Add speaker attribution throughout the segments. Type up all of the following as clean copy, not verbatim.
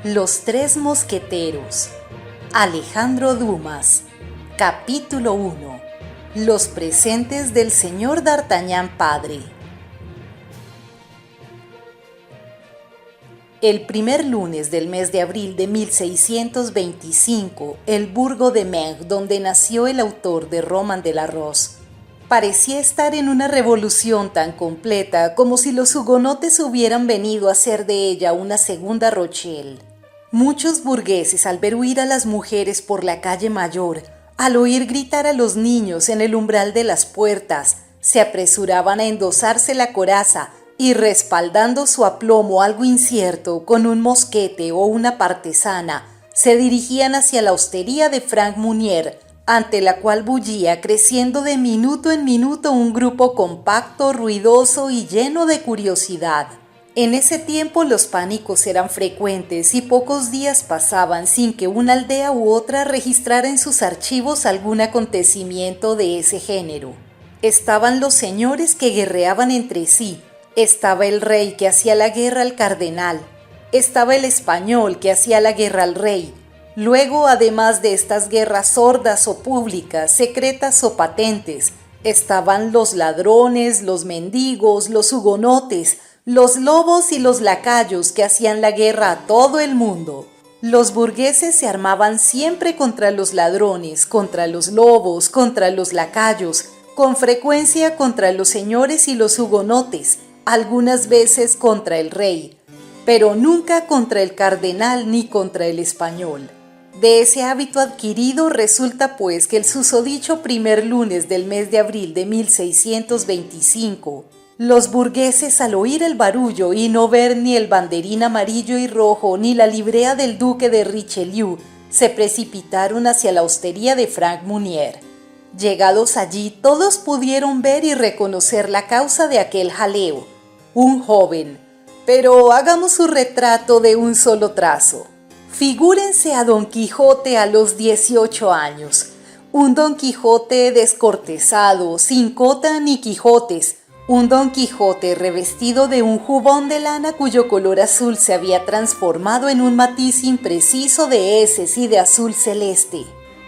Speaker 1: Los tres mosqueteros. Alejandro Dumas. Capítulo 1. Los presentes del señor D'Artagnan padre. El primer lunes del mes de abril de 1625, el burgo de Meung, donde nació el autor de Roman de la Rose, parecía estar en una revolución tan completa como si los hugonotes hubieran venido a hacer de ella una segunda Rochelle. Muchos burgueses, al ver huir a las mujeres por la calle Mayor, al oír gritar a los niños en el umbral de las puertas, se apresuraban a endosarse la coraza y, respaldando su aplomo algo incierto con un mosquete o una partesana, se dirigían hacia la hostería de Frank Munier, ante la cual bullía, creciendo de minuto en minuto, un grupo compacto, ruidoso y lleno de curiosidad. En ese tiempo los pánicos eran frecuentes y pocos días pasaban sin que una aldea u otra registrara en sus archivos algún acontecimiento de ese género. Estaban los señores que guerreaban entre sí, estaba el rey que hacía la guerra al cardenal, estaba el español que hacía la guerra al rey. Luego, además de estas guerras sordas o públicas, secretas o patentes, estaban los ladrones, los mendigos, los hugonotes, los lobos y los lacayos que hacían la guerra a todo el mundo. Los burgueses se armaban siempre contra los ladrones, contra los lobos, contra los lacayos, con frecuencia contra los señores y los hugonotes, algunas veces contra el rey, pero nunca contra el cardenal ni contra el español. De ese hábito adquirido resulta pues que el susodicho primer lunes del mes de abril de 1625, los burgueses, al oír el barullo y no ver ni el banderín amarillo y rojo ni la librea del duque de Richelieu, se precipitaron hacia la hostería de Frank Munier. Llegados allí, todos pudieron ver y reconocer la causa de aquel jaleo: un joven. Pero hagamos su retrato de un solo trazo. Figúrense a Don Quijote a los 18 años, un Don Quijote descortezado, sin cota ni quijotes, un Don Quijote revestido de un jubón de lana cuyo color azul se había transformado en un matiz impreciso de heces y de azul celeste,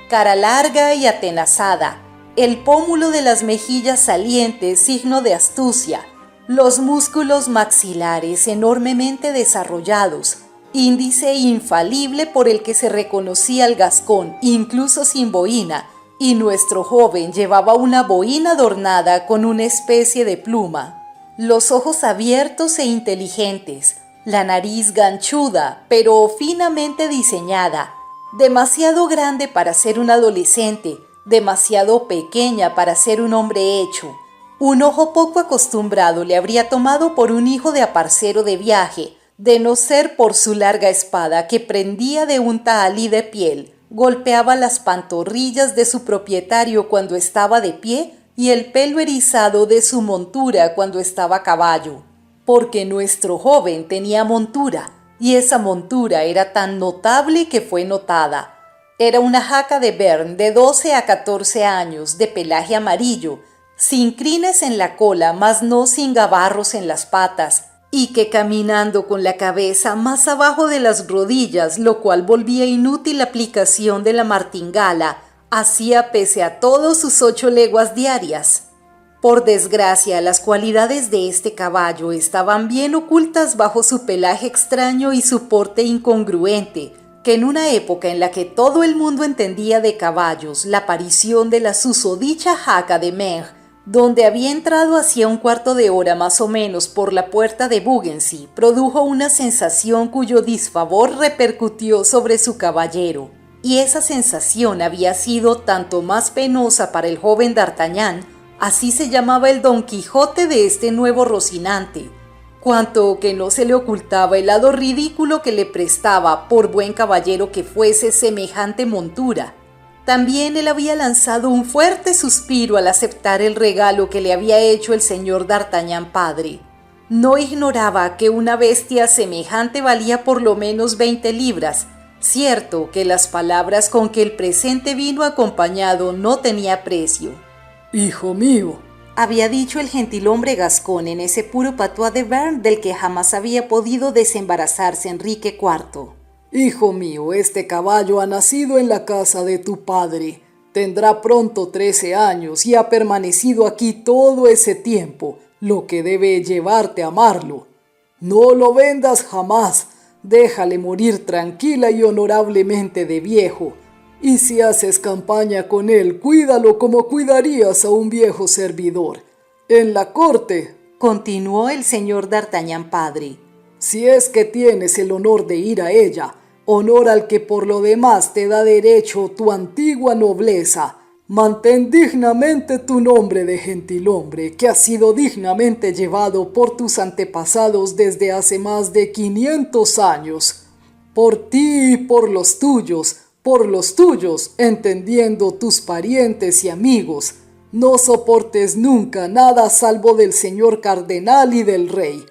Speaker 1: cara larga y atenazada, el pómulo de las mejillas salientes, signo de astucia, los músculos maxilares enormemente desarrollados, índice infalible por el que se reconocía al gascón, incluso sin boina, y nuestro joven llevaba una boina adornada con una especie de pluma. Los ojos abiertos e inteligentes, la nariz ganchuda, pero finamente diseñada, demasiado grande para ser un adolescente, demasiado pequeña para ser un hombre hecho. Un ojo poco acostumbrado le habría tomado por un hijo de aparcero de viaje, de no ser por su larga espada que prendía de un tahalí de piel, golpeaba las pantorrillas de su propietario cuando estaba de pie y el pelo erizado de su montura cuando estaba a caballo, porque nuestro joven tenía montura, y esa montura era tan notable que fue notada. Era una jaca de Bern de 12 a 14 años, de pelaje amarillo, sin crines en la cola, mas no sin gabarros en las patas, y que caminando con la cabeza más abajo de las rodillas, lo cual volvía inútil la aplicación de la martingala, hacía pese a todo sus 8 leguas diarias. Por desgracia, las cualidades de este caballo estaban bien ocultas bajo su pelaje extraño y su porte incongruente, que en una época en la que todo el mundo entendía de caballos, la aparición de la susodicha jaca de Meung, donde había entrado hacía un cuarto de hora más o menos por la puerta de Beaugency, produjo una sensación cuyo disfavor repercutió sobre su caballero, y esa sensación había sido tanto más penosa para el joven D'Artagnan, así se llamaba el Don Quijote de este nuevo Rocinante, cuanto que no se le ocultaba el lado ridículo que le prestaba, por buen caballero que fuese, semejante montura. También él había lanzado un fuerte suspiro al aceptar el regalo que le había hecho el señor D'Artagnan padre. No ignoraba que una bestia semejante valía por lo menos 20 libras. Cierto que las palabras con que el presente vino acompañado no tenía precio.
Speaker 2: «Hijo mío»,
Speaker 1: había dicho el gentilhombre gascón en ese puro patois de Bern del que jamás había podido desembarazarse Enrique IV.
Speaker 2: Hijo mío, este caballo ha nacido en la casa de tu padre. Tendrá pronto 13 años y ha permanecido aquí todo ese tiempo, lo que debe llevarte a amarlo. No lo vendas jamás, déjale morir tranquila y honorablemente de viejo. Y si haces campaña con él, cuídalo como cuidarías a un viejo servidor. En la corte,
Speaker 1: continuó el señor D'Artagnan padre,
Speaker 2: si es que tienes el honor de ir a ella, honor al que por lo demás te da derecho tu antigua nobleza, mantén dignamente tu nombre de gentilhombre, que ha sido dignamente llevado por tus antepasados desde hace más de 500 años. Por ti y por los tuyos, entendiendo tus parientes y amigos, no soportes nunca nada salvo del señor cardenal y del rey.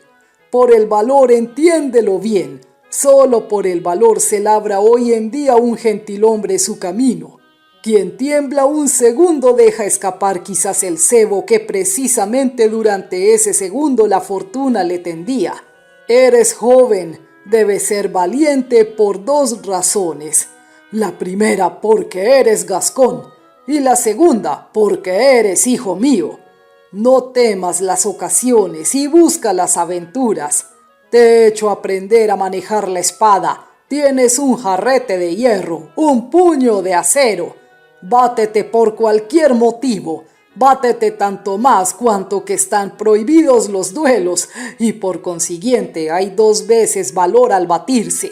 Speaker 2: Por el valor entiéndelo bien, solo por el valor se labra hoy en día un gentilhombre su camino. Quien tiembla un segundo deja escapar quizás el cebo que precisamente durante ese segundo la fortuna le tendía. Eres joven, debes ser valiente por 2 razones. La primera porque eres gascón y la segunda porque eres hijo mío. No temas las ocasiones y busca las aventuras. Te he hecho aprender a manejar la espada. Tienes un jarrete de hierro, un puño de acero. Bátete por cualquier motivo. Bátete tanto más cuanto que están prohibidos los duelos y por consiguiente hay 2 veces valor al batirse.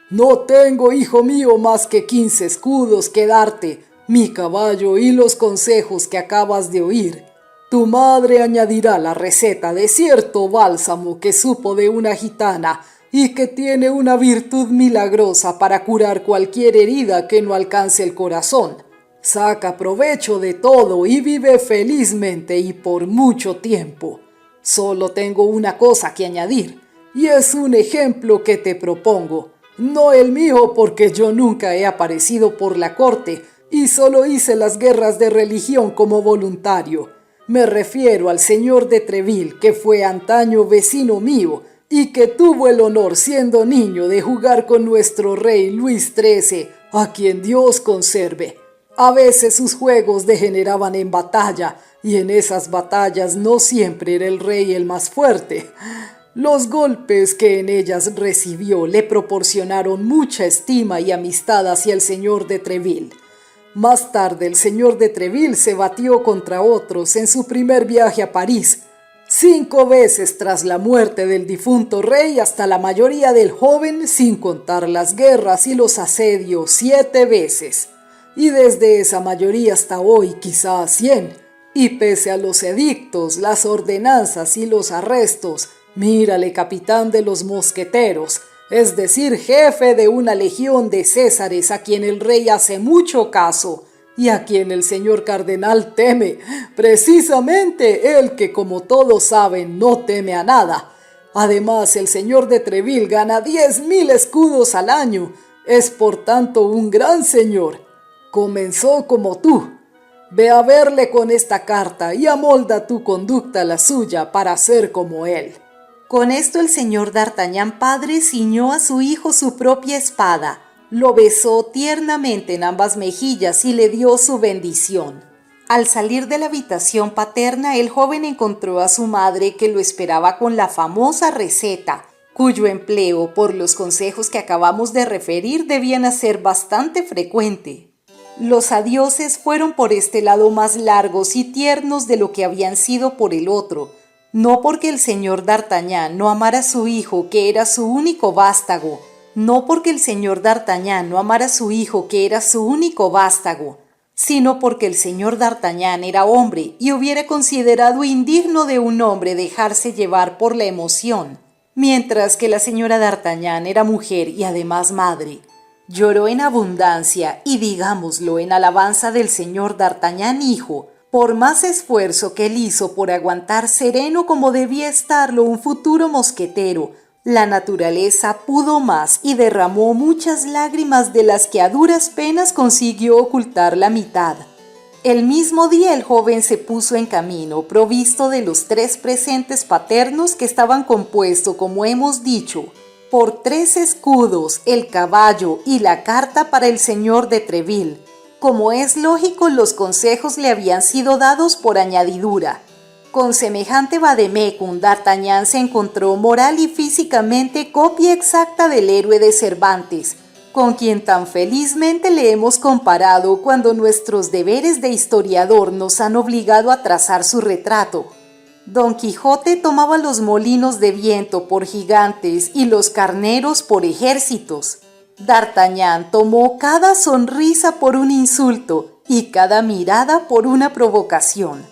Speaker 2: No tengo, hijo mío, más que 15 escudos que darte, mi caballo y los consejos que acabas de oír. Tu madre añadirá la receta de cierto bálsamo que supo de una gitana y que tiene una virtud milagrosa para curar cualquier herida que no alcance el corazón. Saca provecho de todo y vive felizmente y por mucho tiempo. Solo tengo una cosa que añadir, y es un ejemplo que te propongo. No el mío, porque yo nunca he aparecido por la corte y solo hice las guerras de religión como voluntario. Me refiero al señor de Treville, que fue antaño vecino mío y que tuvo el honor, siendo niño, de jugar con nuestro rey Luis XIII, a quien Dios conserve. A veces sus juegos degeneraban en batalla, y en esas batallas no siempre era el rey el más fuerte. Los golpes que en ellas recibió le proporcionaron mucha estima y amistad hacia el señor de Treville. Más tarde el señor de Treville se batió contra otros en su primer viaje a París, 5 veces tras la muerte del difunto rey hasta la mayoría del joven, sin contar las guerras y los asedios, 7 veces. Y desde esa mayoría hasta hoy quizá 100. Y pese a los edictos, las ordenanzas y los arrestos, mírale capitán de los mosqueteros, es decir, jefe de una legión de césares a quien el rey hace mucho caso y a quien el señor cardenal teme, precisamente él que, como todos saben, no teme a nada. Además, el señor de Treville gana 10.000 escudos al año, es por tanto un gran señor. Comenzó como tú. Ve a verle con esta carta y amolda tu conducta a la suya para ser como él.
Speaker 1: Con esto el señor D'Artagnan padre ciñó a su hijo su propia espada, lo besó tiernamente en ambas mejillas y le dio su bendición. Al salir de la habitación paterna, el joven encontró a su madre que lo esperaba con la famosa receta, cuyo empleo, por los consejos que acabamos de referir, debían ser bastante frecuente. Los adioses fueron por este lado más largos y tiernos de lo que habían sido por el otro, no porque el señor D'Artagnan no amara a su hijo, que era su único vástago, sino porque el señor D'Artagnan era hombre y hubiera considerado indigno de un hombre dejarse llevar por la emoción, mientras que la señora D'Artagnan era mujer y además madre. Lloró en abundancia y, digámoslo, en alabanza del señor D'Artagnan hijo, por más esfuerzo que él hizo por aguantar sereno como debía estarlo un futuro mosquetero. La naturaleza pudo más y derramó muchas lágrimas de las que a duras penas consiguió ocultar la mitad. El mismo día el joven se puso en camino, provisto de los 3 presentes paternos que estaban compuestos, como hemos dicho, por 3 escudos, el caballo y la carta para el señor de Treville. Como es lógico, los consejos le habían sido dados por añadidura. Con semejante vademecum, D'Artagnan se encontró moral y físicamente copia exacta del héroe de Cervantes, con quien tan felizmente le hemos comparado cuando nuestros deberes de historiador nos han obligado a trazar su retrato. Don Quijote tomaba los molinos de viento por gigantes y los carneros por ejércitos. D'Artagnan tomó cada sonrisa por un insulto y cada mirada por una provocación.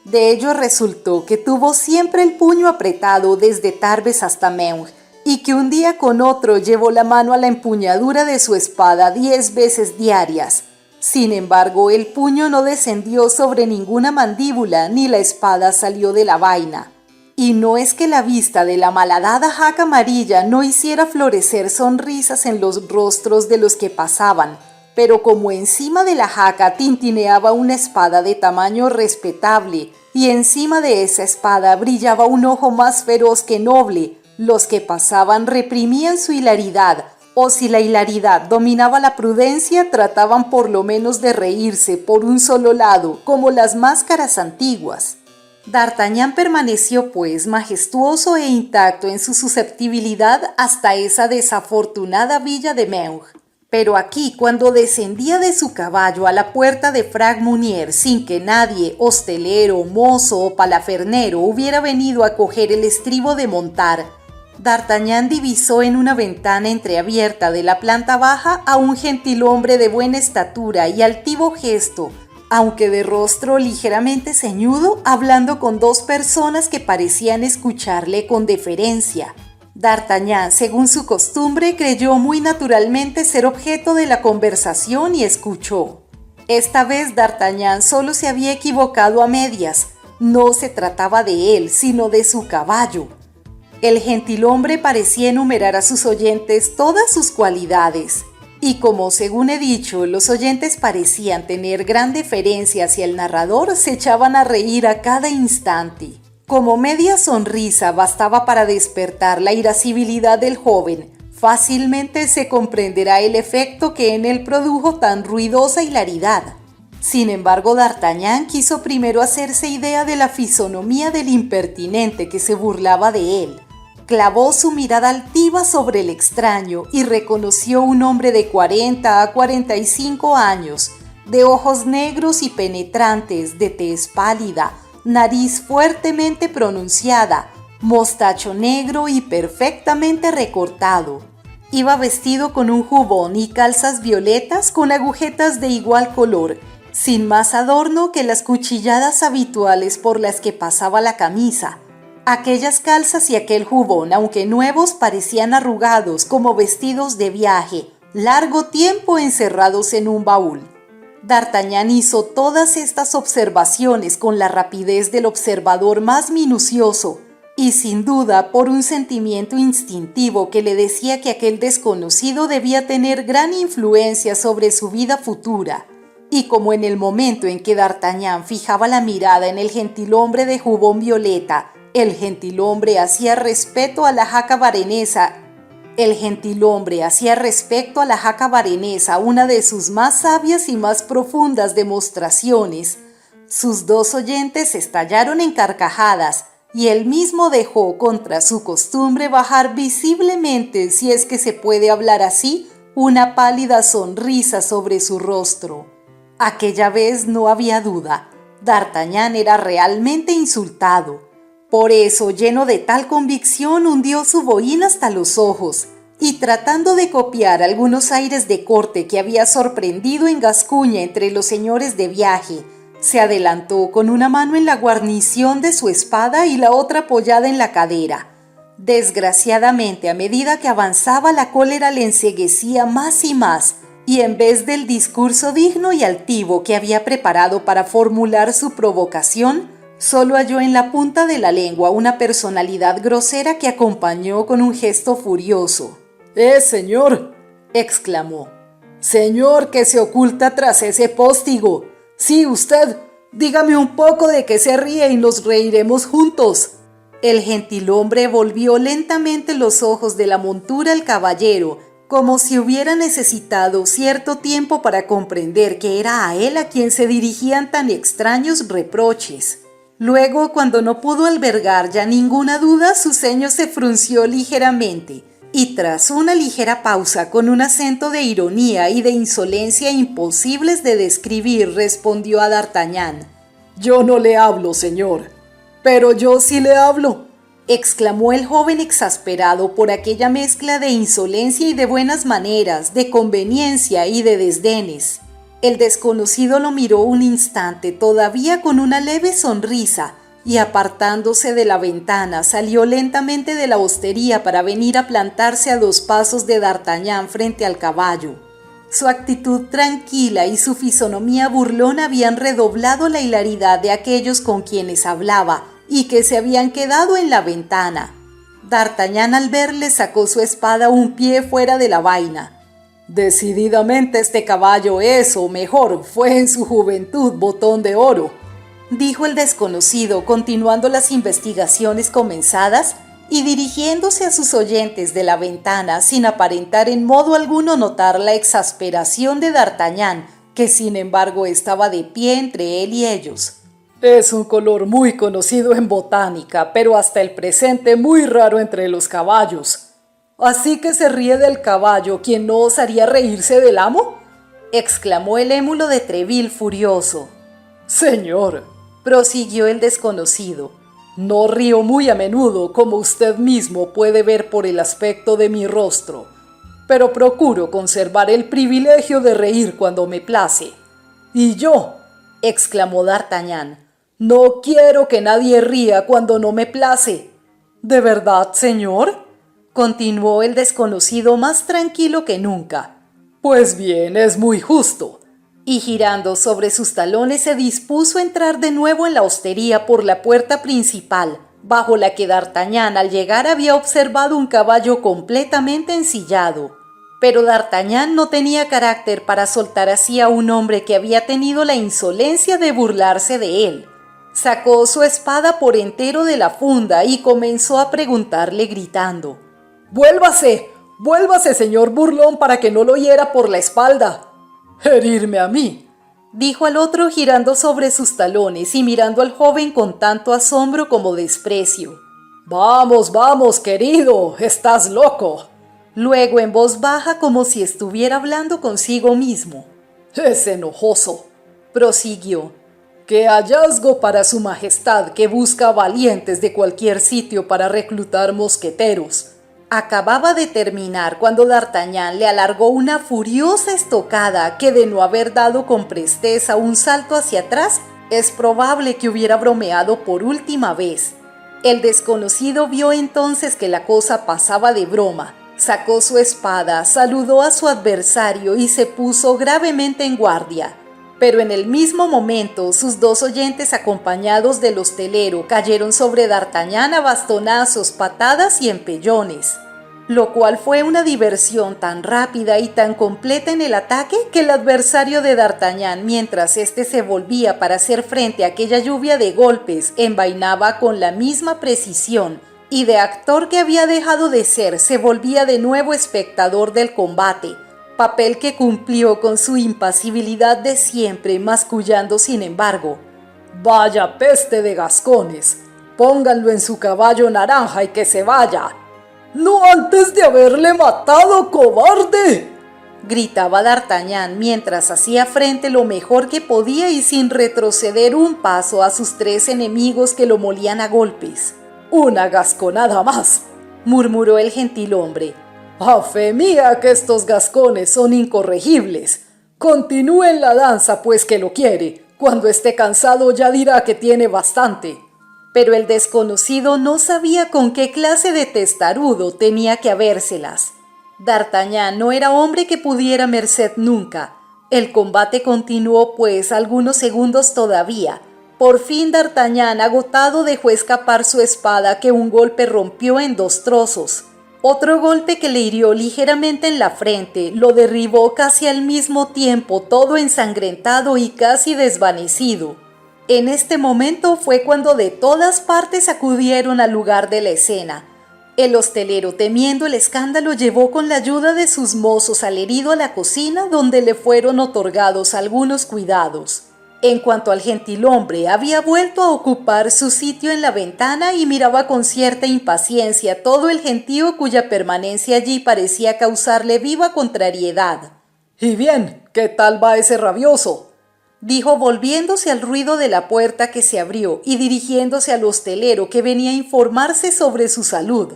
Speaker 1: De ello resultó que tuvo siempre el puño apretado desde Tarbes hasta Meung, y que un día con otro llevó la mano a la empuñadura de su espada 10 veces diarias. Sin embargo, el puño no descendió sobre ninguna mandíbula ni la espada salió de la vaina. Y no es que la vista de la malhadada jaca amarilla no hiciera florecer sonrisas en los rostros de los que pasaban, pero como encima de la jaca tintineaba una espada de tamaño respetable y encima de esa espada brillaba un ojo más feroz que noble, los que pasaban reprimían su hilaridad, o si la hilaridad dominaba la prudencia, trataban por lo menos de reírse por un solo lado, como las máscaras antiguas. D'Artagnan permaneció, pues, majestuoso e intacto en su susceptibilidad hasta esa desafortunada villa de Meung. Pero aquí, cuando descendía de su caballo a la puerta de Fragmunier sin que nadie, hostelero, mozo o palafernero, hubiera venido a coger el estribo de montar, D'Artagnan divisó en una ventana entreabierta de la planta baja a un gentilhombre de buena estatura y altivo gesto, aunque de rostro ligeramente ceñudo, hablando con 2 personas que parecían escucharle con deferencia. D'Artagnan, según su costumbre, creyó muy naturalmente ser objeto de la conversación y escuchó. Esta vez D'Artagnan solo se había equivocado a medias. No se trataba de él, sino de su caballo. El gentilhombre parecía enumerar a sus oyentes todas sus cualidades, y como según he dicho, los oyentes parecían tener gran deferencia hacia el narrador, se echaban a reír a cada instante. Como media sonrisa bastaba para despertar la irascibilidad del joven, fácilmente se comprenderá el efecto que en él produjo tan ruidosa hilaridad. Sin embargo, D'Artagnan quiso primero hacerse idea de la fisonomía del impertinente que se burlaba de él. Clavó su mirada altiva sobre el extraño y reconoció un hombre de 40 a 45 años, de ojos negros y penetrantes, de tez pálida, nariz fuertemente pronunciada, mostacho negro y perfectamente recortado. Iba vestido con un jubón y calzas violetas con agujetas de igual color, sin más adorno que las cuchilladas habituales por las que pasaba la camisa. Aquellas calzas y aquel jubón, aunque nuevos, parecían arrugados como vestidos de viaje, largo tiempo encerrados en un baúl. D'Artagnan hizo todas estas observaciones con la rapidez del observador más minucioso, y sin duda por un sentimiento instintivo que le decía que aquel desconocido debía tener gran influencia sobre su vida futura. Y como en el momento en que D'Artagnan fijaba la mirada en el gentilhombre de jubón violeta, el gentilhombre hacía respecto a la jaca varenesa una de sus más sabias y más profundas demostraciones. Sus 2 oyentes estallaron en carcajadas y él mismo dejó, contra su costumbre, bajar visiblemente, si es que se puede hablar así, una pálida sonrisa sobre su rostro. Aquella vez no había duda, D'Artagnan era realmente insultado. Por eso, lleno de tal convicción, hundió su boín hasta los ojos y, tratando de copiar algunos aires de corte que había sorprendido en Gascuña entre los señores de viaje, se adelantó con una mano en la guarnición de su espada y la otra apoyada en la cadera. Desgraciadamente, a medida que avanzaba, la cólera le enceguecía más y más, y en vez del discurso digno y altivo que había preparado para formular su provocación, solo halló en la punta de la lengua una personalidad grosera que acompañó con un gesto furioso.
Speaker 2: Señor!,
Speaker 1: exclamó.
Speaker 2: Señor que se oculta tras ese póstigo. Sí, usted, dígame un poco de qué se ríe y nos reiremos juntos.
Speaker 1: El gentilhombre volvió lentamente los ojos de la montura al caballero, como si hubiera necesitado cierto tiempo para comprender que era a él a quien se dirigían tan extraños reproches. Luego, cuando no pudo albergar ya ninguna duda, su ceño se frunció ligeramente, y tras una ligera pausa, con un acento de ironía y de insolencia imposibles de describir, respondió a D'Artagnan:
Speaker 2: «Yo no le hablo, señor, pero yo sí le hablo»,
Speaker 1: exclamó el joven exasperado por aquella mezcla de insolencia y de buenas maneras, de conveniencia y de desdenes. El desconocido lo miró un instante, todavía con una leve sonrisa, y apartándose de la ventana, salió lentamente de la hostería para venir a plantarse a 2 pasos de D'Artagnan frente al caballo. Su actitud tranquila y su fisonomía burlona habían redoblado la hilaridad de aquellos con quienes hablaba y que se habían quedado en la ventana. D'Artagnan, al verle, sacó su espada un pie fuera de la vaina.
Speaker 2: «Decididamente este caballo es, o mejor, fue en su juventud botón de oro»,
Speaker 1: dijo el desconocido, continuando las investigaciones comenzadas y dirigiéndose a sus oyentes de la ventana sin aparentar en modo alguno notar la exasperación de D'Artagnan, que sin embargo estaba de pie entre él y ellos.
Speaker 2: «Es un color muy conocido en botánica, pero hasta el presente muy raro entre los caballos. ¿Así que se ríe del caballo quien no osaría reírse del amo?»,
Speaker 1: exclamó el émulo de Treville furioso.
Speaker 2: «Señor»,
Speaker 1: prosiguió el desconocido,
Speaker 2: «no río muy a menudo, como usted mismo puede ver por el aspecto de mi rostro, pero procuro conservar el privilegio de reír cuando me place. Y yo»,
Speaker 1: exclamó D'Artagnan,
Speaker 2: «no quiero que nadie ría cuando no me place».
Speaker 1: «¿De verdad, señor?», continuó el desconocido más tranquilo que nunca.
Speaker 2: «Pues bien, es muy justo».
Speaker 1: Y girando sobre sus talones se dispuso a entrar de nuevo en la hostería por la puerta principal, bajo la que D'Artagnan al llegar había observado un caballo completamente ensillado. Pero D'Artagnan no tenía carácter para soltar así a un hombre que había tenido la insolencia de burlarse de él. Sacó su espada por entero de la funda y comenzó a preguntarle gritando:
Speaker 2: «Vuélvase, vuélvase, señor burlón, para que no lo hiera por la espalda». «¿Herirme a mí?»,
Speaker 1: dijo al otro girando sobre sus talones y mirando al joven con tanto asombro como desprecio.
Speaker 2: «Vamos, vamos, querido, estás loco».
Speaker 1: Luego en voz baja, como si estuviera hablando consigo mismo:
Speaker 2: «Es enojoso»,
Speaker 1: prosiguió.
Speaker 2: «Qué hallazgo para su majestad, que busca valientes de cualquier sitio para reclutar mosqueteros».
Speaker 1: Acababa de terminar cuando D'Artagnan le alargó una furiosa estocada que, de no haber dado con presteza un salto hacia atrás, es probable que hubiera bromeado por última vez. El desconocido vio entonces que la cosa pasaba de broma, sacó su espada, saludó a su adversario y se puso gravemente en guardia. Pero en el mismo momento sus 2 oyentes, acompañados del hostelero, cayeron sobre D'Artagnan a bastonazos, patadas y empellones, lo cual fue una diversión tan rápida y tan completa en el ataque que el adversario de D'Artagnan, mientras éste se volvía para hacer frente a aquella lluvia de golpes, envainaba con la misma precisión, y de actor que había dejado de ser, se volvía de nuevo espectador del combate, papel que cumplió con su impasibilidad de siempre, mascullando sin embargo:
Speaker 2: «Vaya peste de gascones, pónganlo en su caballo naranja y que se vaya». «¡No antes de haberle matado, cobarde!»,
Speaker 1: gritaba D'Artagnan mientras hacía frente lo mejor que podía y sin retroceder un paso a sus 3 enemigos que lo molían a golpes.
Speaker 2: «Una gasconada más»,
Speaker 1: murmuró el gentilhombre.
Speaker 2: «A fe mía que estos gascones son incorregibles. Continúen la danza, pues, que lo quiere. Cuando esté cansado ya dirá que tiene bastante».
Speaker 1: Pero el desconocido no sabía con qué clase de testarudo tenía que habérselas. D'Artagnan no era hombre que pudiera merced nunca. El combate continuó pues algunos segundos todavía. Por fin D'Artagnan, agotado, dejó escapar su espada, que un golpe rompió en 2 trozos. Otro golpe que le hirió ligeramente en la frente lo derribó casi al mismo tiempo, todo ensangrentado y casi desvanecido. En este momento fue cuando de todas partes acudieron al lugar de la escena. El hostelero, temiendo el escándalo, llevó con la ayuda de sus mozos al herido a la cocina, donde le fueron otorgados algunos cuidados. En cuanto al gentilhombre, había vuelto a ocupar su sitio en la ventana y miraba con cierta impaciencia todo el gentío cuya permanencia allí parecía causarle viva contrariedad.
Speaker 2: «Y bien, ¿qué tal va ese rabioso?»,
Speaker 1: dijo volviéndose al ruido de la puerta que se abrió y dirigiéndose al hostelero que venía a informarse sobre su salud.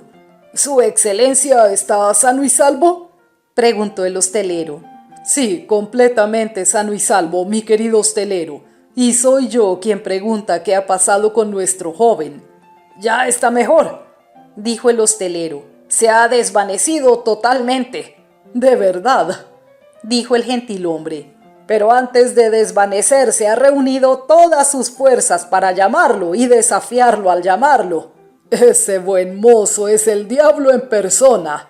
Speaker 2: «¿Su excelencia está sano y salvo?»,
Speaker 1: preguntó el hostelero.
Speaker 2: «Sí, completamente sano y salvo, mi querido hostelero, y soy yo quien pregunta qué ha pasado con nuestro joven».
Speaker 3: «Ya está mejor», dijo el hostelero. «Se ha desvanecido totalmente».
Speaker 2: «¿De verdad?»,
Speaker 1: dijo el gentilhombre.
Speaker 3: «Pero antes de desvanecerse ha reunido todas sus fuerzas para llamarlo y desafiarlo al llamarlo».
Speaker 2: «Ese buen mozo es el diablo en persona»,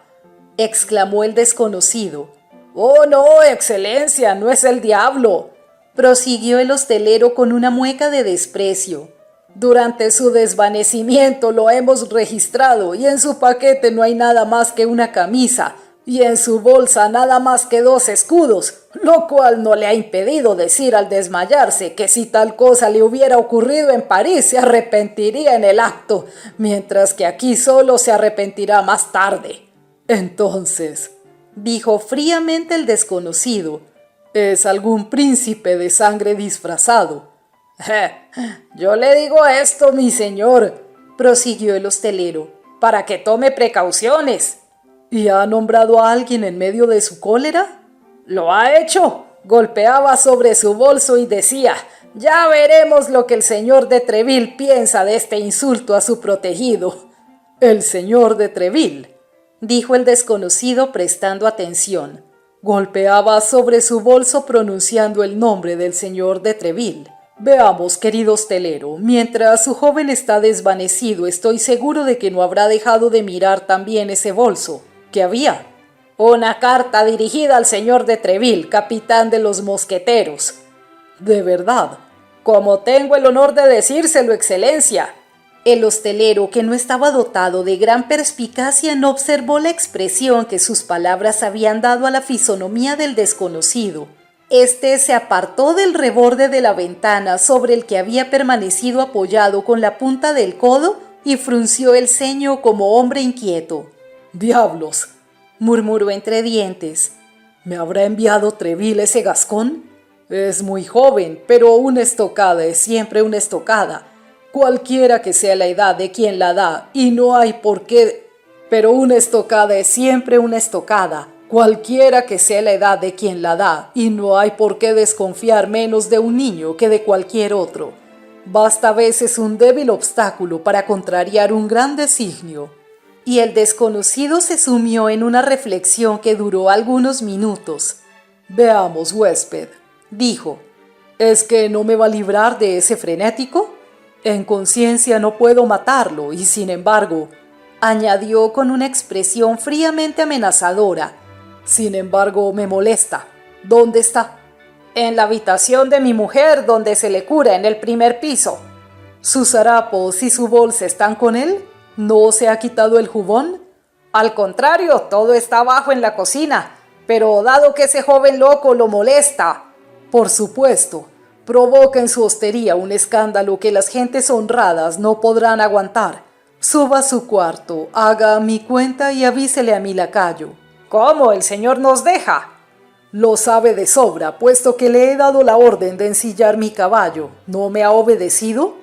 Speaker 1: exclamó el desconocido.
Speaker 3: «Oh, no, excelencia, no es el diablo»,
Speaker 1: prosiguió el hostelero con una mueca de desprecio.
Speaker 3: «Durante su desvanecimiento lo hemos registrado y en su paquete no hay nada más que una camisa y en su bolsa nada más que 2 escudos, lo cual no le ha impedido decir al desmayarse que si tal cosa le hubiera ocurrido en París se arrepentiría en el acto, mientras que aquí solo se arrepentirá más tarde».
Speaker 2: «Entonces»,
Speaker 1: dijo fríamente el desconocido,
Speaker 2: «es algún príncipe de sangre disfrazado».
Speaker 3: «Yo le digo esto, mi señor», prosiguió el hostelero, «para que tome precauciones».
Speaker 2: ¿Y ha nombrado a alguien en medio de su cólera?
Speaker 3: «Lo ha hecho. Golpeaba sobre su bolso y decía: ya veremos lo que el señor de Treville piensa de este insulto a su protegido».
Speaker 2: «El señor de Treville»,
Speaker 1: dijo el desconocido prestando atención.
Speaker 2: «Golpeaba sobre su bolso pronunciando el nombre del señor de Treville. Veamos, querido hostelero, mientras su joven está desvanecido, estoy seguro de que no habrá dejado de mirar también ese bolso. ¿Qué había?»
Speaker 3: «Una carta dirigida al señor de Treville, capitán de los mosqueteros».
Speaker 2: «¿De verdad?».
Speaker 3: «Como tengo el honor de decírselo, excelencia».
Speaker 1: El hostelero, que no estaba dotado de gran perspicacia, no observó la expresión que sus palabras habían dado a la fisonomía del desconocido. Este se apartó del reborde de la ventana sobre el que había permanecido apoyado con la punta del codo y frunció el ceño como hombre inquieto.
Speaker 2: «Diablos»,
Speaker 1: murmuró entre dientes.
Speaker 2: «¿Me habrá enviado Treville ese gascón? Es muy joven, pero una estocada es siempre una estocada, cualquiera que sea la edad de quien la da, y no hay por qué. Pero una estocada es siempre una estocada, cualquiera que sea la edad de quien la da, y no hay por qué desconfiar menos de un niño que de cualquier otro. Basta a veces un débil obstáculo para contrariar un gran designio».
Speaker 1: Y el desconocido se sumió en una reflexión que duró algunos minutos.
Speaker 2: «Veamos, huésped»,
Speaker 1: dijo,
Speaker 2: «¿es que no me va a librar de ese frenético? En conciencia no puedo matarlo y sin embargo»,
Speaker 1: añadió con una expresión fríamente amenazadora,
Speaker 2: «sin embargo me molesta. ¿Dónde está?»
Speaker 3: «En la habitación de mi mujer, donde se le cura, en el primer piso».
Speaker 2: «¿Sus harapos y su bolsa están con él? ¿No se ha quitado el jubón?»
Speaker 3: «Al contrario, todo está abajo en la cocina, pero dado que ese joven loco lo molesta».
Speaker 2: «Por supuesto, provoca en su hostería un escándalo que las gentes honradas no podrán aguantar. Suba a su cuarto, haga mi cuenta y avísele a mi lacayo».
Speaker 3: «¿Cómo? ¿El señor nos deja?»
Speaker 2: «Lo sabe de sobra, puesto que le he dado la orden de ensillar mi caballo. ¿No me ha obedecido?»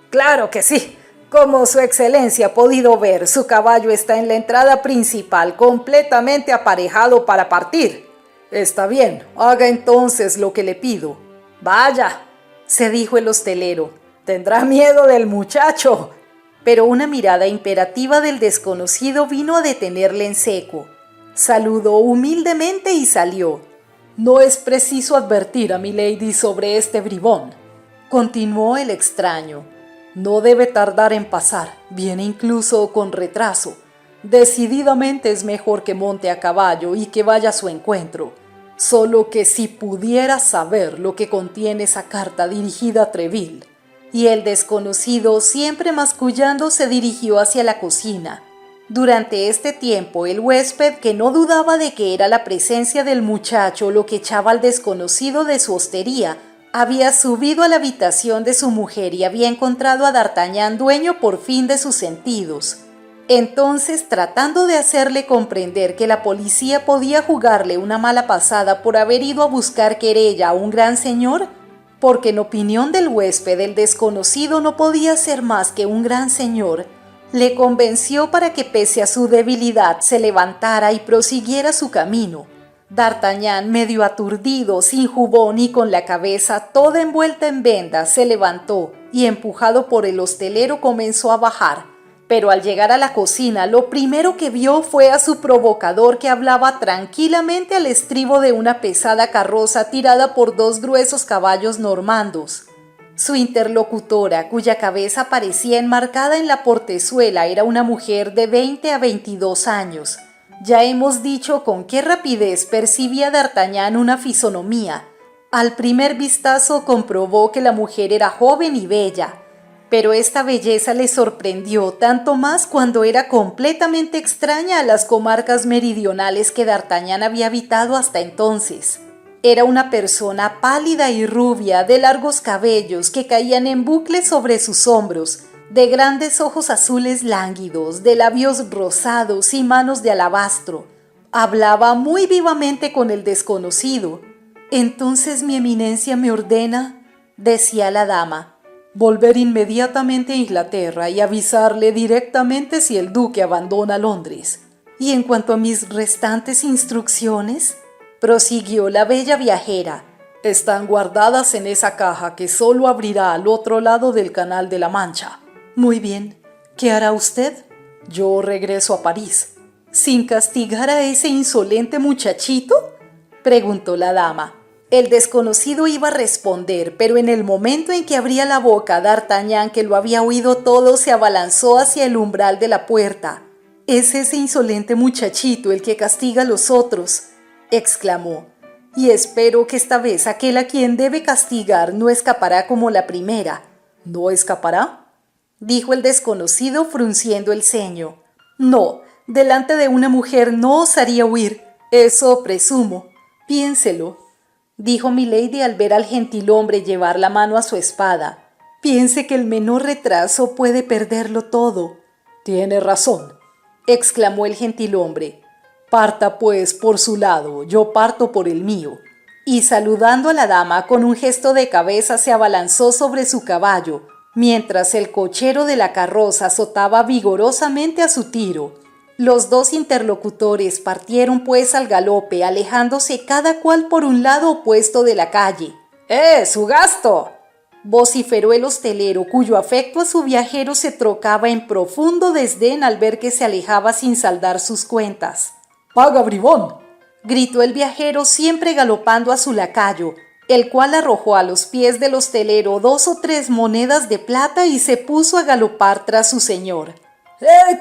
Speaker 3: «Claro que sí. Como su excelencia ha podido ver, su caballo está en la entrada principal, completamente aparejado para partir».
Speaker 2: «Está bien, haga entonces lo que le pido».
Speaker 3: «Vaya»,
Speaker 1: se dijo el hostelero,
Speaker 3: «tendrá miedo del muchacho».
Speaker 1: Pero una mirada imperativa del desconocido vino a detenerle en seco. Saludó humildemente y salió.
Speaker 2: «No es preciso advertir a mi lady sobre este bribón»,
Speaker 1: continuó el extraño.
Speaker 2: «No debe tardar en pasar, viene incluso con retraso. Decididamente es mejor que monte a caballo y que vaya a su encuentro. Solo que si pudiera saber lo que contiene esa carta dirigida a Treville,
Speaker 1: y el desconocido, siempre mascullando, se dirigió hacia la cocina. Durante este tiempo, el huésped, que no dudaba de que era la presencia del muchacho lo que echaba al desconocido de su hostería, había subido a la habitación de su mujer y había encontrado a D'Artagnan dueño por fin de sus sentidos. Entonces, tratando de hacerle comprender que la policía podía jugarle una mala pasada por haber ido a buscar querella a un gran señor, porque en opinión del huésped el desconocido no podía ser más que un gran señor, le convenció para que pese a su debilidad se levantara y prosiguiera su camino. D'Artagnan, medio aturdido, sin jubón y con la cabeza toda envuelta en vendas, se levantó y, empujado por el hostelero, comenzó a bajar. Pero al llegar a la cocina, lo primero que vio fue a su provocador, que hablaba tranquilamente al estribo de una pesada carroza tirada por dos gruesos caballos normandos. Su interlocutora, cuya cabeza parecía enmarcada en la portezuela, era una mujer de 20 a 22 años. Ya hemos dicho con qué rapidez percibía D'Artagnan una fisonomía. Al primer vistazo comprobó que la mujer era joven y bella, pero esta belleza le sorprendió tanto más cuando era completamente extraña a las comarcas meridionales que D'Artagnan había habitado hasta entonces. Era una persona pálida y rubia, de largos cabellos que caían en bucles sobre sus hombros, de grandes ojos azules lánguidos, de labios rosados y manos de alabastro. Hablaba muy vivamente con el desconocido. «Entonces mi eminencia me ordena», decía la dama, «volver inmediatamente a Inglaterra y avisarle directamente si el duque abandona Londres. Y en cuanto a mis restantes instrucciones», prosiguió la bella viajera, «están guardadas en esa caja que solo abrirá al otro lado del Canal de la Mancha». «Muy bien. ¿Qué hará usted?» «Yo regreso a París». «¿Sin castigar a ese insolente muchachito?», preguntó la dama. El desconocido iba a responder, pero en el momento en que abría la boca, D'Artagnan, que lo había oído todo, se abalanzó hacia el umbral de la puerta. «Es ese insolente muchachito el que castiga a los otros», exclamó, «y espero que esta vez aquel a quien debe castigar no escapará como la primera». «¿No escapará?», dijo el desconocido frunciendo el ceño. «No, delante de una mujer no osaría huir, eso presumo. Piénselo», dijo milady al ver al gentilhombre llevar la mano a su espada. «Piense que el menor retraso puede perderlo todo». «Tiene razón», exclamó el gentilhombre. «Parta pues por su lado, yo parto por el mío». Y saludando a la dama con un gesto de cabeza se abalanzó sobre su caballo, mientras el cochero de la carroza azotaba vigorosamente a su tiro. Los dos interlocutores partieron pues al galope, alejándose cada cual por un lado opuesto de la calle. ¡Su gasto!, vociferó el hostelero, cuyo afecto a su viajero se trocaba en profundo desdén al ver que se alejaba sin saldar sus cuentas.
Speaker 2: «¡Paga, bribón!»,
Speaker 1: gritó el viajero, siempre galopando a su lacayo, el cual arrojó a los pies del hostelero 2 o 3 monedas de plata y se puso a galopar tras su señor.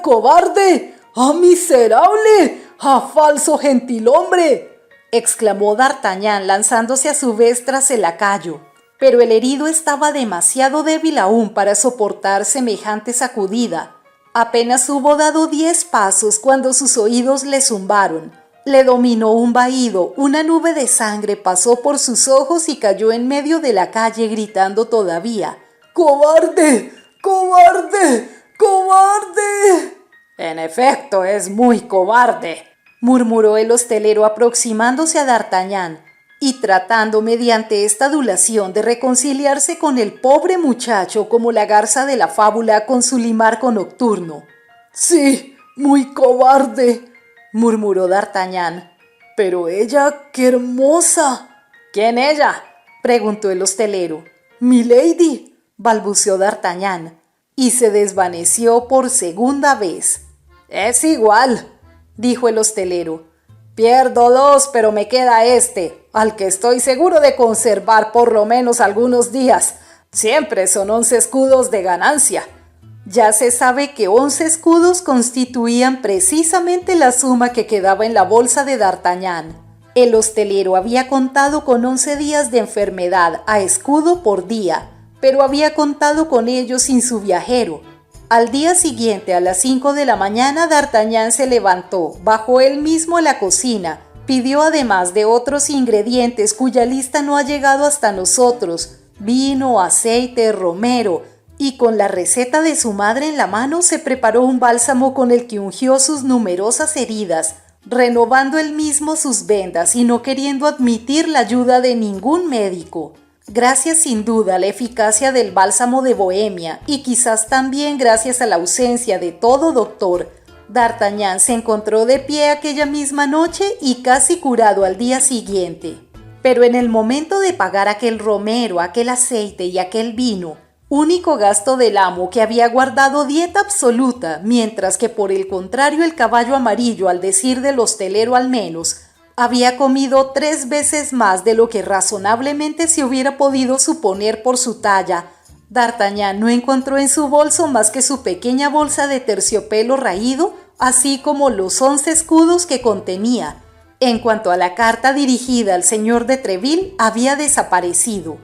Speaker 2: ¡Cobarde! ¡Ah, miserable! ¡Ah, falso gentilhombre!,
Speaker 1: exclamó D'Artagnan, lanzándose a su vez tras el lacayo. Pero el herido estaba demasiado débil aún para soportar semejante sacudida. Apenas hubo dado 10 pasos cuando sus oídos le zumbaron. Le dominó un vahido, una nube de sangre pasó por sus ojos y cayó en medio de la calle gritando todavía:
Speaker 2: «¡Cobarde! ¡Cobarde! ¡Cobarde!».
Speaker 3: «En efecto, es muy cobarde»,
Speaker 1: murmuró el hostelero aproximándose a D'Artagnan y tratando mediante esta adulación de reconciliarse con el pobre muchacho como la garza de la fábula con su limarco nocturno.
Speaker 2: «Sí, muy cobarde»,
Speaker 1: murmuró D'Artagnan.
Speaker 2: «Pero ella, qué hermosa».
Speaker 3: «¿Quién ella?»,
Speaker 1: preguntó el hostelero.
Speaker 2: «Milady»,
Speaker 1: balbuceó D'Artagnan, y se desvaneció por segunda vez.
Speaker 3: «Es igual»,
Speaker 1: dijo el hostelero.
Speaker 3: «Pierdo 2, pero me queda este, al que estoy seguro de conservar por lo menos algunos días. Siempre son 11 escudos de ganancia».
Speaker 1: Ya se sabe que 11 escudos constituían precisamente la suma que quedaba en la bolsa de D'Artagnan. El hostelero había contado con 11 días de enfermedad a escudo por día, pero había contado con ellos sin su viajero. Al día siguiente, a las 5 de la mañana, D'Artagnan se levantó, bajó él mismo a la cocina, pidió además de otros ingredientes cuya lista no ha llegado hasta nosotros, vino, aceite, romero, y con la receta de su madre en la mano se preparó un bálsamo con el que ungió sus numerosas heridas, renovando él mismo sus vendas y no queriendo admitir la ayuda de ningún médico. Gracias sin duda a la eficacia del bálsamo de Bohemia y quizás también gracias a la ausencia de todo doctor, D'Artagnan se encontró de pie aquella misma noche y casi curado al día siguiente. Pero en el momento de pagar aquel romero, aquel aceite y aquel vino, único gasto del amo que había guardado dieta absoluta, mientras que por el contrario el caballo amarillo, al decir del hostelero al menos, había comido 3 veces más de lo que razonablemente se hubiera podido suponer por su talla, D'Artagnan no encontró en su bolso más que su pequeña bolsa de terciopelo raído, así como los 11 escudos que contenía. En cuanto a la carta dirigida al señor de Treville, había desaparecido.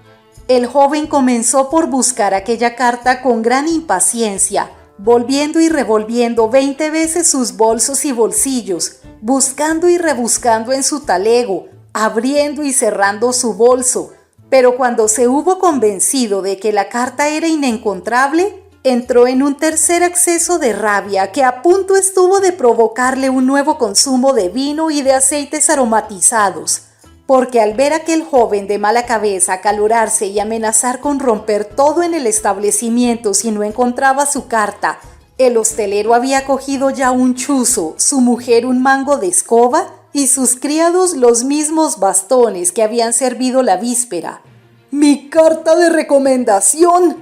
Speaker 1: El joven comenzó por buscar aquella carta con gran impaciencia, volviendo y revolviendo 20 veces sus bolsos y bolsillos, buscando y rebuscando en su talego, abriendo y cerrando su bolso. Pero cuando se hubo convencido de que la carta era inencontrable, entró en un tercer acceso de rabia que a punto estuvo de provocarle un nuevo consumo de vino y de aceites aromatizados, porque al ver a aquel joven de mala cabeza acalorarse y amenazar con romper todo en el establecimiento si no encontraba su carta, el hostelero había cogido ya un chuzo, su mujer un mango de escoba y sus criados los mismos bastones que habían servido la víspera.
Speaker 2: ¡Mi carta de recomendación!,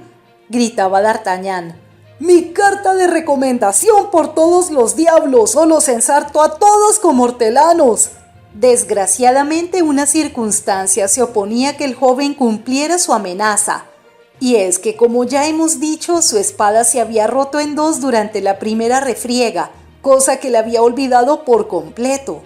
Speaker 1: gritaba D'Artagnan.
Speaker 2: ¡Mi carta de recomendación por todos los diablos! ¡O los ensarto a todos como hortelanos!
Speaker 1: Desgraciadamente una circunstancia se oponía a que el joven cumpliera su amenaza, y es que, como ya hemos dicho, su espada se había roto en 2 durante la primera refriega, cosa que le había olvidado por completo.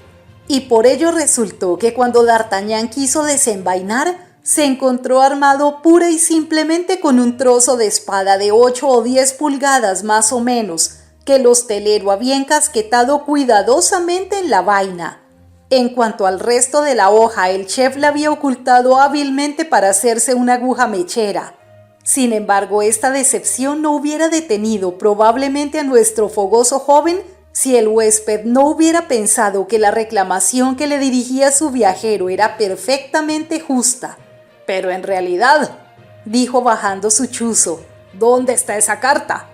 Speaker 1: Y por ello resultó que cuando D'Artagnan quiso desenvainar, se encontró armado pura y simplemente con un trozo de espada de 8 o 10 pulgadas más o menos, que el hostelero había encasquetado cuidadosamente en la vaina. En cuanto al resto de la hoja, el chef la había ocultado hábilmente para hacerse una aguja mechera. Sin embargo, esta decepción no hubiera detenido probablemente a nuestro fogoso joven si el huésped no hubiera pensado que la reclamación que le dirigía su viajero era perfectamente justa.
Speaker 3: Pero en realidad,
Speaker 1: dijo bajando su chuzo,
Speaker 3: ¿dónde está esa carta?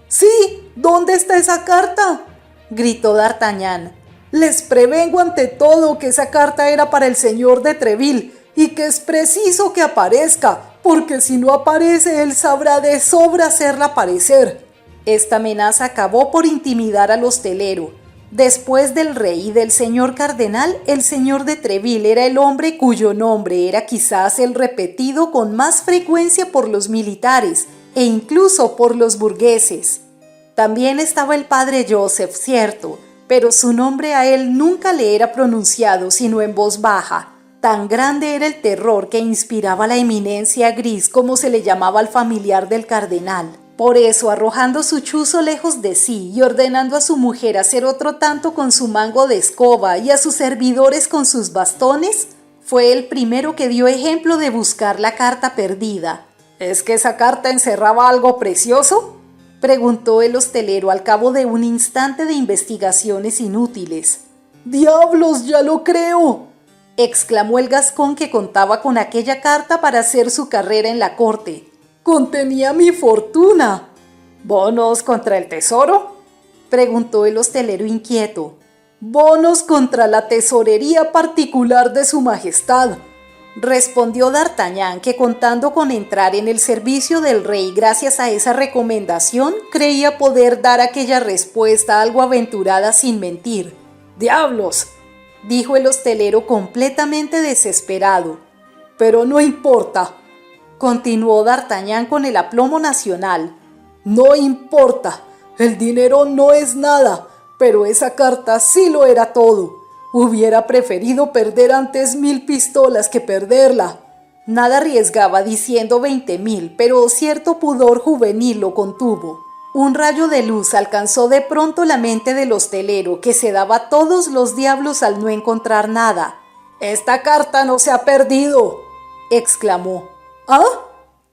Speaker 2: Sí, ¿dónde está esa carta?,
Speaker 1: gritó D'Artagnan.
Speaker 2: Les prevengo ante todo que esa carta era para el señor de Treville y que es preciso que aparezca, porque si no aparece él sabrá de sobra hacerla aparecer.
Speaker 1: Esta amenaza acabó por intimidar al hostelero. Después del rey y del señor cardenal, el señor de Treville era el hombre cuyo nombre era quizás el repetido con más frecuencia por los militares e incluso por los burgueses. También estaba el padre Joseph, cierto, pero su nombre a él nunca le era pronunciado sino en voz baja. Tan grande era el terror que inspiraba la eminencia gris, como se le llamaba al familiar del cardenal. Por eso, arrojando su chuzo lejos de sí y ordenando a su mujer hacer otro tanto con su mango de escoba y a sus servidores con sus bastones, fue el primero que dio ejemplo de buscar la carta perdida.
Speaker 3: ¿Es que esa carta encerraba algo precioso?,
Speaker 1: preguntó el hostelero al cabo de un instante de investigaciones inútiles.
Speaker 2: ¡Diablos, ya lo creo!,
Speaker 1: exclamó el gascón que contaba con aquella carta para hacer su carrera en la corte.
Speaker 2: ¡Contenía mi fortuna!
Speaker 3: ¿Bonos contra el tesoro?,
Speaker 1: preguntó el hostelero inquieto.
Speaker 2: «Bonos contra la tesorería particular de su majestad»,
Speaker 1: respondió D'Artagnan, que contando con entrar en el servicio del rey gracias a esa recomendación, creía poder dar aquella respuesta algo aventurada sin mentir.
Speaker 3: «¡Diablos!»,
Speaker 1: dijo el hostelero completamente desesperado.
Speaker 2: «Pero no importa»,
Speaker 1: continuó D'Artagnan con el aplomo nacional.
Speaker 2: «No importa, el dinero no es nada, pero esa carta sí lo era todo. Hubiera preferido perder antes 1000 pistolas que perderla».
Speaker 1: Nada arriesgaba diciendo 20.000, pero cierto pudor juvenil lo contuvo. Un rayo de luz alcanzó de pronto la mente del hostelero, que se daba todos los diablos al no encontrar nada.
Speaker 3: «¡Esta carta no se ha perdido!»,
Speaker 1: exclamó.
Speaker 3: «¿Ah?»,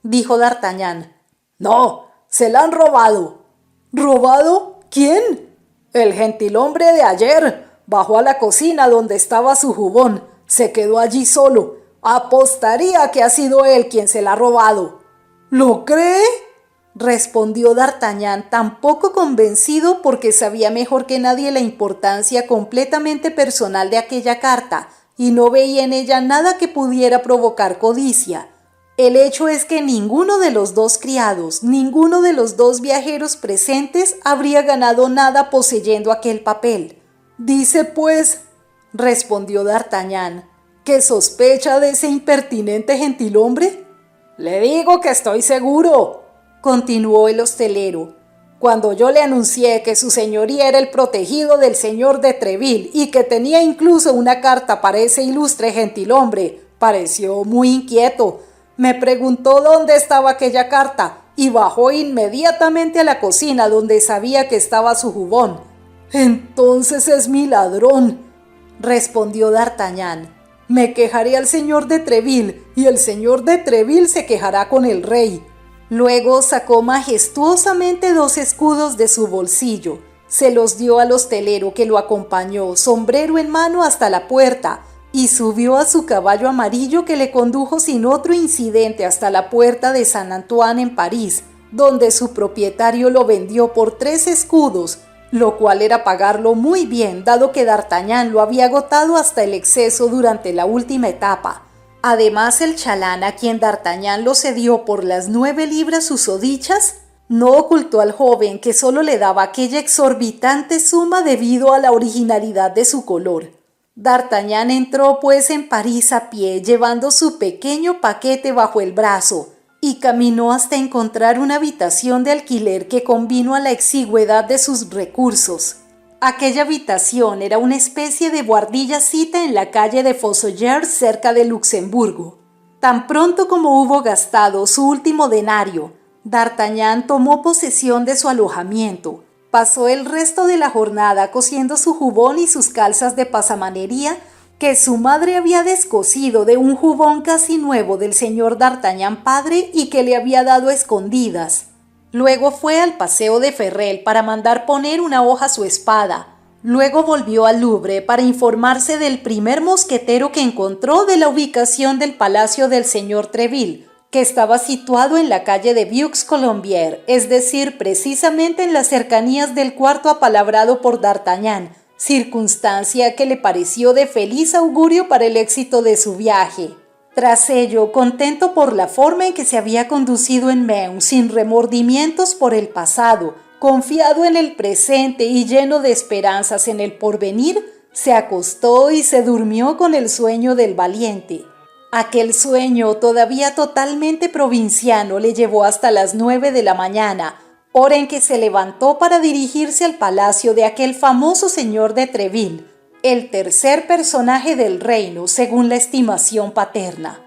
Speaker 1: dijo D'Artagnan.
Speaker 3: «No, se la han robado».
Speaker 2: ¿Robado? ¿Quién?
Speaker 3: «El gentilhombre de ayer. Bajó a la cocina donde estaba su jubón. Se quedó allí solo. Apostaría que ha sido él quien se la ha robado».
Speaker 2: ¿Lo cree?,
Speaker 1: respondió D'Artagnan, tan poco convencido porque sabía mejor que nadie la importancia completamente personal de aquella carta y no veía en ella nada que pudiera provocar codicia. El hecho es que ninguno de los dos criados, ninguno de los dos viajeros presentes habría ganado nada poseyendo aquel papel.
Speaker 2: «Dice, pues»,
Speaker 1: respondió D'Artagnan,
Speaker 2: «¿que sospecha de ese impertinente gentilhombre?»
Speaker 3: «Le digo que estoy seguro», continuó el hostelero. «Cuando yo le anuncié que su señoría era el protegido del señor de Treville y que tenía incluso una carta para ese ilustre gentilhombre, pareció muy inquieto. Me preguntó dónde estaba aquella carta y bajó inmediatamente a la cocina donde sabía que estaba su jubón».
Speaker 2: «Entonces es mi ladrón»,
Speaker 1: respondió D'Artagnan.
Speaker 2: «Me quejaré al señor de Treville y el señor de Treville se quejará con el rey».
Speaker 1: Luego sacó majestuosamente 2 escudos de su bolsillo. Se los dio al hostelero, que lo acompañó, sombrero en mano, hasta la puerta, y subió a su caballo amarillo, que le condujo sin otro incidente hasta la puerta de Saint Antoine en París, donde su propietario lo vendió por 3 escudos, lo cual era pagarlo muy bien, dado que D'Artagnan lo había agotado hasta el exceso durante la última etapa. Además, el chalán, a quien D'Artagnan lo cedió por las 9 libras susodichas, no ocultó al joven que solo le daba aquella exorbitante suma debido a la originalidad de su color. D'Artagnan entró pues en París a pie, llevando su pequeño paquete bajo el brazo, y caminó hasta encontrar una habitación de alquiler que convino a la exigüedad de sus recursos. Aquella habitación era una especie de buhardilla-cita en la calle de Fossoyeurs, cerca de Luxemburgo. Tan pronto como hubo gastado su último denario, D'Artagnan tomó posesión de su alojamiento. Pasó el resto de la jornada cosiendo su jubón y sus calzas de pasamanería, que su madre había descosido de un jubón casi nuevo del señor D'Artagnan padre y que le había dado a escondidas. Luego fue al paseo de Ferrel para mandar poner una hoja a su espada. Luego volvió al Louvre para informarse del primer mosquetero que encontró de la ubicación del palacio del señor Treville, que estaba situado en la calle de Vieux-Colombier, es decir, precisamente en las cercanías del cuarto apalabrado por D'Artagnan, circunstancia que le pareció de feliz augurio para el éxito de su viaje. Tras ello, contento por la forma en que se había conducido en Meung, sin remordimientos por el pasado, confiado en el presente y lleno de esperanzas en el porvenir, se acostó y se durmió con el sueño del valiente. Aquel sueño, todavía totalmente provinciano, le llevó hasta las 9 de la mañana, hora en que se levantó para dirigirse al palacio de aquel famoso señor de Treville, el tercer personaje del reino según la estimación paterna.